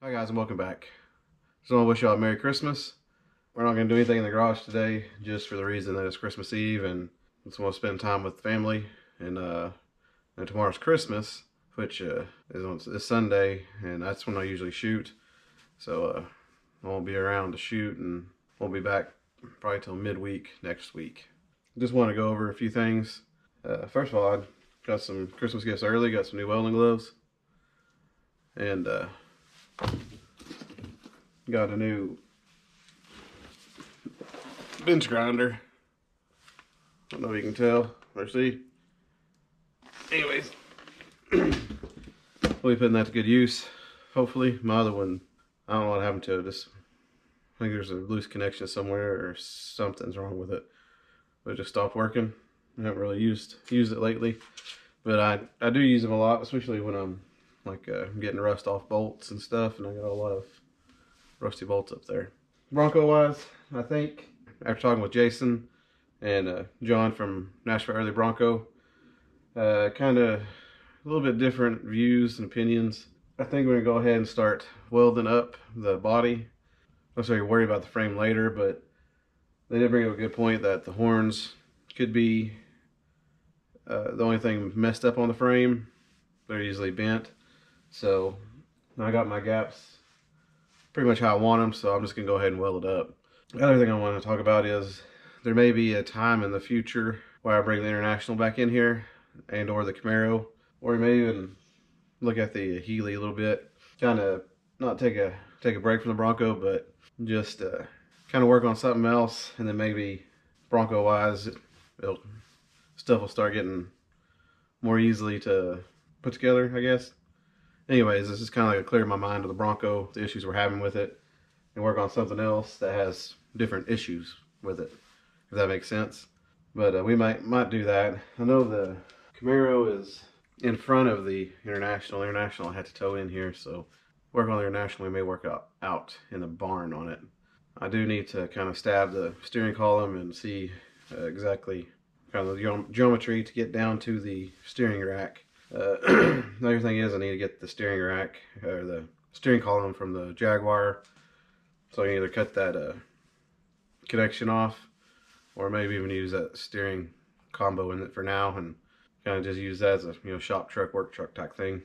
Hi guys and welcome back. Just want to wish y'all a Merry Christmas. We're not going to do anything in the garage today just for the reason that it's Christmas Eve and just want to spend time with family. And tomorrow's Christmas, which is on this Sunday, and that's when I usually shoot. So I won't be around to shoot and won't be back probably till midweek next week. Just want to go over a few things. First of all, I got some Christmas gifts early, got some new welding gloves. And got a new bench grinder. I don't know if you can tell or see. Anyways, we'll be putting that to good use. Hopefully, my other one, I don't know what happened to it. Just, I think there's a loose connection somewhere or something's wrong with it. But it just stopped working. I haven't really used it lately, but I do use them a lot, especially when I'm like getting rust off bolts and stuff, and I got a lot of rusty bolts up there. Bronco wise, I think after talking with Jason and John from Nashville Early Bronco, kind of a little bit different views and opinions. I think we're gonna go ahead and start welding up the body. I'm sorry, worry about the frame later, but they did bring up a good point that the horns could be the only thing messed up on the frame. They're easily bent. So I got my gaps pretty much how I want them, so I'm just gonna go ahead and weld it up. The other thing I want to talk about is there may be a time in the future where I bring the International back in here and or the Camaro, or we may even look at the Healy a little bit, kind of not take a break from the Bronco, but just kind of work on something else, and then maybe Bronco wise stuff will start getting more easily to put together, I guess. Anyways, this is kind of like a clear my mind of the Bronco, the issues we're having with it, and work on something else that has different issues with it, if that makes sense. But we might do that. I know the Camaro is in front of the International. International I had to tow in here, so work on the International. We may work out in the barn on it. I do need to kind of stab the steering column and see exactly kind of the geometry to get down to the steering rack. The other thing is I need to get the steering rack or the steering column from the Jaguar, so I can either cut that connection off or maybe even use that steering combo in it for now and kind of just use that as a shop truck, work truck type thing,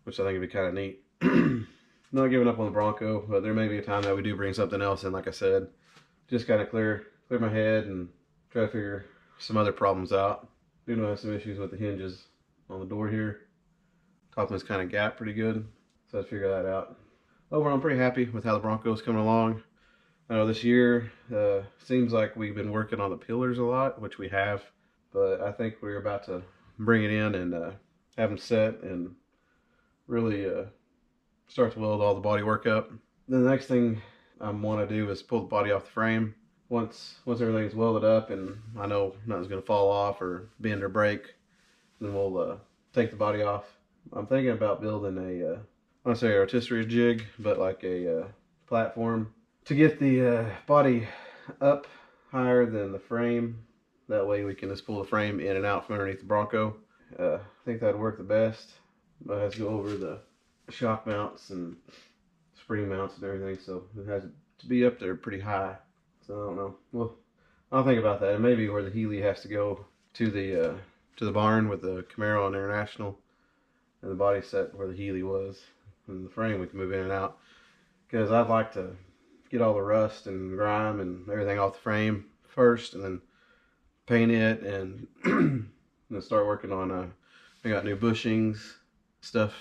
which I think would be kind of neat. Not giving up on the Bronco, but there may be a time that we do bring something else in, like I said, just kind of clear my head and try to figure some other problems out. Do know I have some issues with the hinges on the door here. Top one's kind of gapped pretty good, so I'd figure that out. Overall, I'm pretty happy with how the Bronco's coming along. I know this year seems like we've been working on the pillars a lot, which we have, but I think we're about to bring it in and have them set and really start to weld all the body work up. Then the next thing I want to do is pull the body off the frame. Once everything's welded up and I know nothing's going to fall off or bend or break, then we'll take the body off. I'm thinking about building a, I want to say a rotisserie jig, but like a platform to get the body up higher than the frame. That way we can just pull the frame in and out from underneath the Bronco. I think that'd work the best. But I have to go over the shock mounts and spring mounts and everything, so it has to be up there pretty high. So I don't know. Well, I'll think about that. It may be where the Healy has to go to the barn with the Camaro and International, and the body set where the Healy was, and the frame we can move in and out. Because I'd like to get all the rust and grime and everything off the frame first, and then paint it and then start working on. I got new bushings, stuff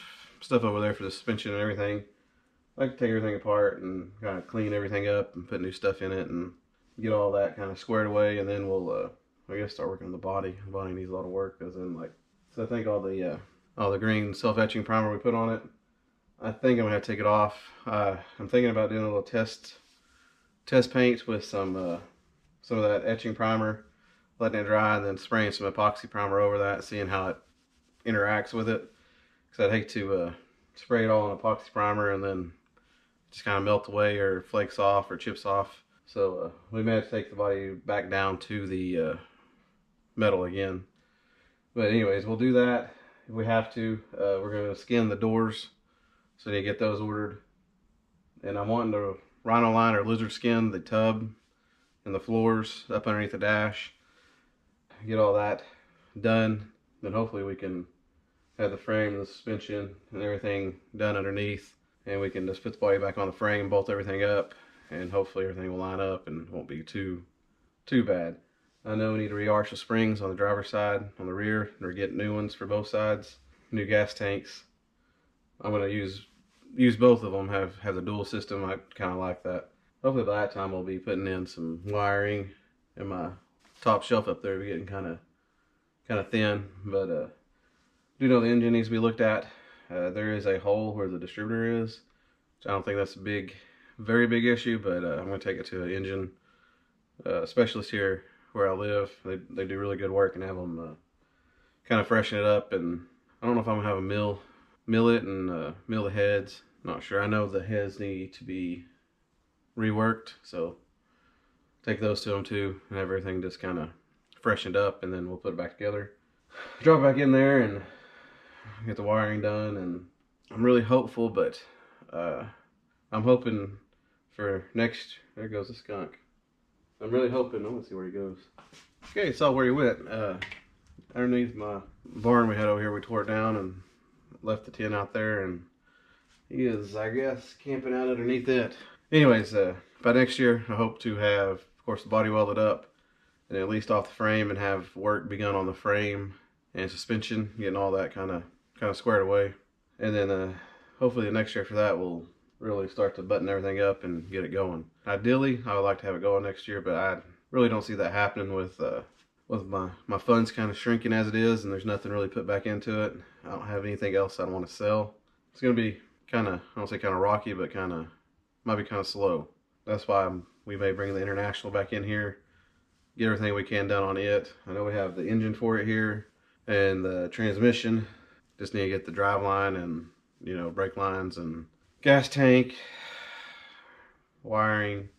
over there for the suspension and everything. I can take everything apart and kind of clean everything up and put new stuff in it and get all that kind of squared away, and then we'll I guess start working on the body. The body needs a lot of work, because then so I think all the green self-etching primer we put on it, I think I'm gonna have to take it off. I'm thinking about doing a little test paint with some of that etching primer, letting it dry, and then spraying some epoxy primer over that, seeing how it interacts with it. Because I'd hate to spray it all in epoxy primer and then just kind of melt away or flakes off or chips off. So we may have to take the body back down to the metal again. But anyways, we'll do that if we have to. We're going to skin the doors So I need to get those ordered. And I'm wanting to rhino line or lizard skin the tub and the floors up underneath the dash. Get all that done. Then hopefully we can have the frame, the suspension, and everything done underneath. And we can just put the body back on the frame, bolt everything up, and hopefully everything will line up and won't be too bad. I know we need to re-arch the springs on the driver's side, on the rear, or get new ones for both sides. New gas tanks. I'm gonna use both of them. Have the dual system. I kind of like that. Hopefully by that time we'll be putting in some wiring, and my top shelf up there will be getting kind of thin. But do know the engine needs to be looked at. There is a hole where the distributor is. I don't think that's a very big issue, but I'm going to take it to an engine specialist here where I live. They do really good work and have them kind of freshen it up. And I don't know if I'm going to have a mill it and mill the heads. Not sure. I know the heads need to be reworked, so take those to them too and have everything just kind of freshened up, and then we'll put it back together. Drop it back in there and get the wiring done. And I'm really hopeful, but I'm hoping for next. There goes the skunk. I'm really hoping. I want to see where he goes. Okay, saw where he went. Underneath my barn we had over here, we tore it down and left the tin out there, and he is, I guess, camping out underneath it. Anyways, by next year I hope to have, of course, the body welded up and at least off the frame, and have work begun on the frame and suspension, getting all that kind of squared away. And then hopefully the next year after that we'll really start to button everything up and get it going. Ideally, I would like to have it going next year, but I really don't see that happening with my funds kind of shrinking as it is, and there's nothing really put back into it. I don't have anything else I want to sell. It's going to be kind of, I don't say kind of rocky, but might be kind of slow. That's why we may bring the International back in here, get everything we can done on it. I know we have the engine for it here and the transmission. Just need to get the drive line and, you know, brake lines and gas tank, wiring,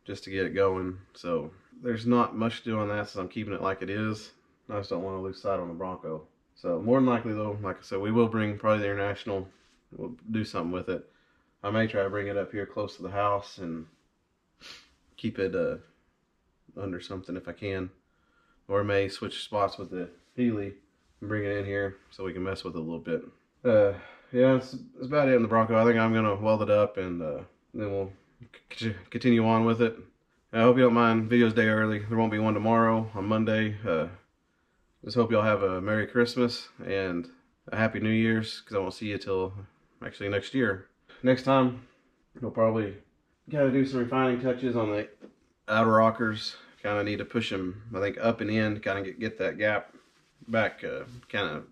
just to get it going. So there's not much to do on that, since I'm keeping it like it is. I just don't want to lose sight on the Bronco. So more than likely though, like I said, we will bring probably the International. We'll do something with it. I may try to bring it up here close to the house and keep it under something if I can. Or I may switch spots with the Healy and bring it in here so we can mess with it a little bit. Yeah, that's about it in the Bronco. I think I'm going to weld it up, and then we'll continue on with it. I hope you don't mind videos day early. There won't be one tomorrow on Monday. Just hope y'all have a Merry Christmas and a Happy New Year's, because I won't see you till actually next year. Next time, we'll probably gotta do some refining touches on the outer rockers. Kind of need to push them, I think, up and in to kind of get that gap back kind of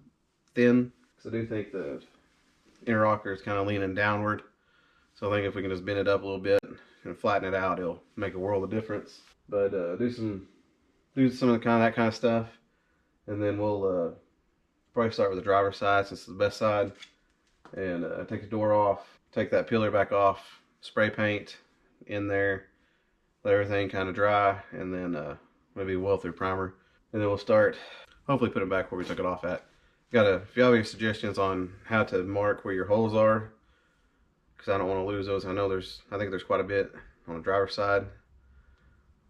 thin. Because I do think the inner rocker is kind of leaning downward. So I think if we can just bend it up a little bit and flatten it out, it'll make a world of difference. But do some of that kind of stuff, and then we'll probably start with the driver's side, since it's the best side, and take the door off. Take that pillar back off, spray paint in there, let everything kind of dry, and then maybe weld through primer. And then we'll start, hopefully put it back where we took it off at. If you have any suggestions on how to mark where your holes are, because I don't want to lose those. I think there's quite a bit on the driver's side.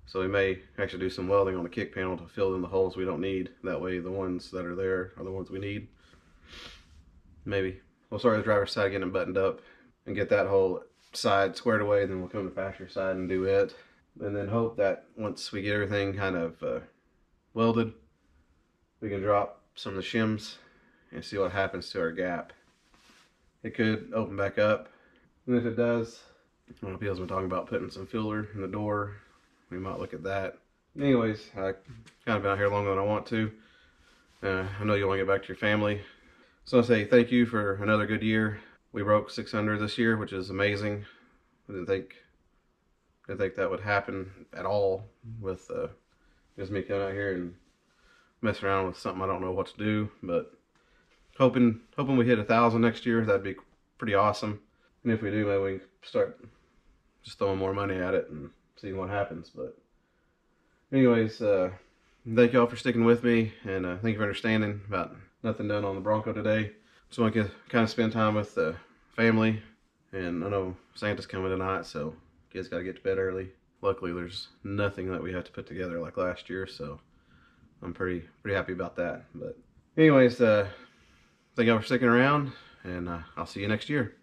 So we may actually do some welding on the kick panel to fill in the holes we don't need. That way the ones that are there are the ones we need. Maybe. We'll start with the driver's side, getting it buttoned up, and get that whole side squared away. Then we'll come to the passenger side and do it. And then hope that once we get everything kind of welded, we can drop some of the shims and see what happens to our gap. It could open back up. And if it does, I know people's been talking about putting some filler in the door. We might look at that. Anyways, I kind of been out here longer than I want to. I know you want to get back to your family. So I say thank you for another good year. We broke 600 this year, which is amazing. I didn't think that would happen at all with just me coming out here and messing around with something I don't know what to do. But hoping we hit 1,000 next year. That'd be pretty awesome. And if we do, maybe we can start just throwing more money at it and seeing what happens. But anyways, thank y'all for sticking with me, and thank you for understanding about nothing done on the Bronco today. Just want to kind of spend time with family, and I know Santa's coming tonight, so kids got to get to bed early. Luckily, there's nothing that we have to put together like last year, so I'm pretty happy about that. But anyways, thank y'all for sticking around, and I'll see you next year.